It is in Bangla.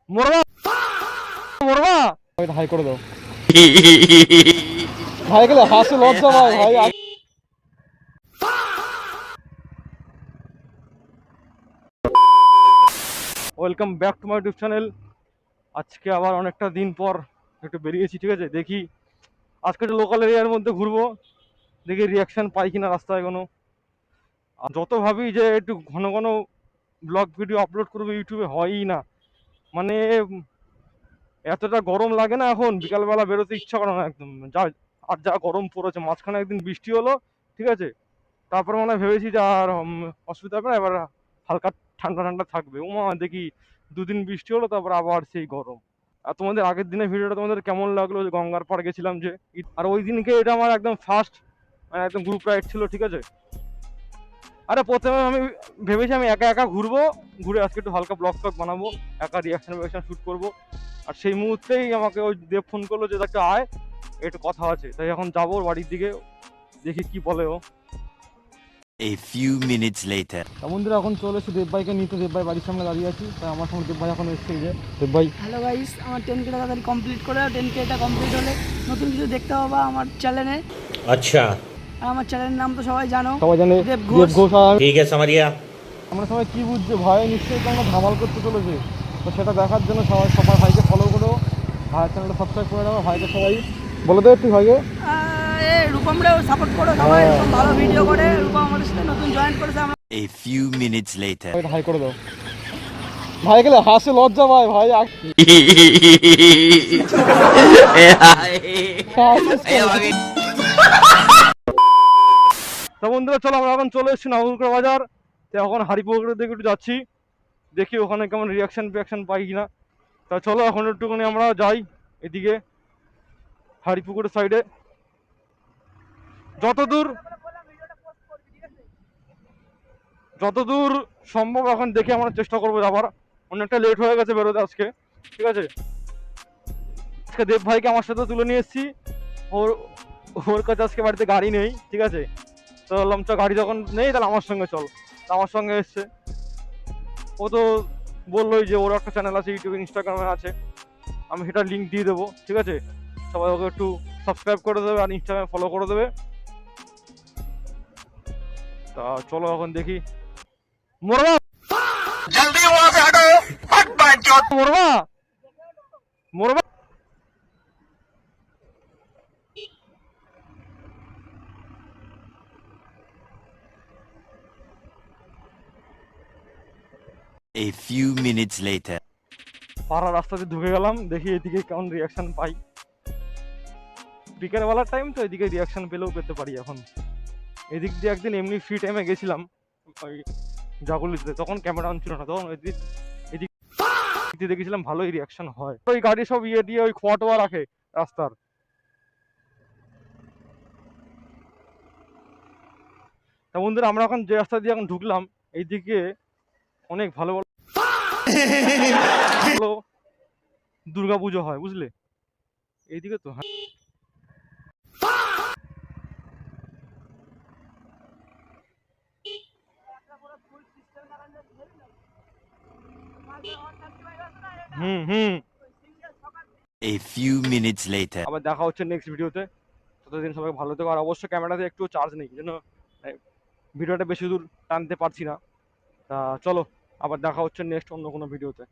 মরবা মরবা হাই করে দাও ভাই, গেলে হাসি লজ্জা ভাই ভাই। Welcome back to my YouTube channel. আজকে আবার অনেকটা দিন পর একটু বেরিয়েছি, ঠিক আছে। দেখি আজকে একটু লোকাল এরিয়ার মধ্যে ঘুরবো, দেখি রিয়াকশন পাই কিনা রাস্তায় কোনো। আর যত ভাবি যে একটু ঘন ঘন ব্লগ ভিডিও আপলোড করবো ইউটিউবে, হয়ই না। মানে এতটা গরম লাগে না, এখন বিকালবেলা বেরোতে ইচ্ছা করে না একদম। যা আর যা গরম পড়েছে, মাঝখানে একদিন বৃষ্টি হলো, ঠিক আছে। তারপর মনে হয় ভেবেছি যে আর অসুবিধা হবে না, এবার হালকা ঠান্ডা ঠান্ডা থাকবে। ওমা দেখি দুদিন বৃষ্টি হলো, তারপর আবার সেই গরম। আর তোমাদের আগের দিনের ভিডিওটা তোমাদের কেমন লাগলো, যে গঙ্গার পাড় গেছিলাম যে? আর ওই দিনকে এটা আমার একদম ফার্স্ট, মানে একদম গ্রুপ রাইড ছিল, ঠিক আছে। আরে প্রথমে আমি ভেবেছি আমি একা একা ঘুরবো, ঘুরে আজকে একটু হালকা ব্লগ টক বানাবো, একা রিয়াকশন শ্যুট করবো। আর সেই মুহূর্তেই আমাকে ওই দেব ফোন করলো যে একটা আয়, একটু কথা আছে। তাই এখন যাবো ওর বাড়ির দিকে, দেখি কি বলে ও। A few minutes later. বন্ধুরা এখন চলে এসেছি দেব ভাইকে নিতে। দেব ভাই বাড়ির সামনে দাঁড়িয়ে আছি, তাই আমার সঙ্গে দেব ভাই এখন এসেছে। যে দেব ভাই, হ্যালো গাইস, আমার 10K তাড়াতাড়ি কমপ্লিট করে দাও। 10Kটা কমপ্লিট হলে নতুন কিছু দেখতে পাবা আমার চ্যানেলে। अच्छा আর আমার চ্যানেলের নাম তো সবাই জানো, সবাই জানে দেব দেব ঘোষ। ঘোষ। আর ठीक है समझ गया। আমরা সবাই কি বুঝছে, ভাই নিশ্চয়ই কোনো ধামাল করতে চলেছে। তো সেটা দেখার জন্য সবাই সবাই ভাইকে ফলো করো, ভাইয়ের চ্যানেলটা সাবস্ক্রাইব করে দাও। ভাইকে সবাই বলে দেবে একটু ভাইকে। রূপমরেও সাপোর্ট করো সবাই, রূপম ভালো ভিডিও করে। রূপম আমাদের সাথে নতুন জয়েন করেছে। আমরা A few minutes later. High করে দাও ভাই, গেলে হাসি লজ্জা ভাই ভাই। তো বন্ধুরা চলো, আমরা এখন চলে এসেছি নাগরপুর বাজার। তো এখন হারিপুকুরের দিকে একটু যাচ্ছি, দেখি ওখানে কেমন রিয়াকশন পাই কিনা। তা চলো এখন একটুখানি আমরা যাই এদিকে হারিপুকুরের সাইডে, যতদূর যতদূর সম্ভব এখন দেখে আমরা চেষ্টা করবো যাবার। অনেকটা লেট হয়ে গেছে বেরোতে আজকে, ঠিক আছে। আজকে দেব ভাইকে আমার সাথে তুলে নিয়ে এসেছি। ওর ওর কাছে আজকে বাড়িতে গাড়ি নেই, ঠিক আছে। তো বললাম চ, গাড়ি যখন নেই তাহলে আমার সঙ্গে চল। তা আমার সঙ্গে এসছে। ও তো বললোই যে ওর একটা চ্যানেল আছে ইউটিউবে, ইনস্টাগ্রামে আছে, আমি সেটা লিঙ্ক দিয়ে দেবো, ঠিক আছে। সবাই ওকে একটু সাবস্ক্রাইব করে দেবে আর ইনস্টাগ্রামে ফলো করে দেবে। তা চলো এখন দেখি। মরবা जल्दी वहां से हटो हट बैठ মরবা মরবা। A few minutes later. পাড়া রাস্তাতে ঢুকে গেলাম, দেখি এদিকে কেমন রিয়াকশন পাই। বিকেলবেলার টাইম তো, এদিকে রিয়াকশন পেলেও পেতে পারি এখন। এদিক দিয়ে একদিন এমনি ফ্রি টাইমে গেছিলাম ওই জাগুলিতে, তখন ক্যামেরা অন ছিল না, তখন এদিক এদিক দিয়ে দেখেছিলাম ভালোই রিয়াকশন হয়। ওই গাড়ি সব ইয়ে দিয়ে ওই খোয়া টোয়া রাখে রাস্তার। তা বন্ধুরা আমরা এখন যে রাস্তা দিয়ে এখন ঢুকলাম, এইদিকে অনেক ভালো ভালো দুর্গা পুজো হয়, বুঝলে। এইদিকে তো হ্যাঁ। হুম হুম। A few minutes later. আবার দেখা হচ্ছে নেক্সট ভিডিওতে। ততদিন সবাই ভালো থেকো। আর অবশ্যই ক্যামেরাতে একটু চার্জ নেই, যেন ভিডিওটা বেশি দূর টানতে পারছি না। তা চলো, আবার দেখা হচ্ছে নেক্সট অন্য কোনো ভিডিওতে।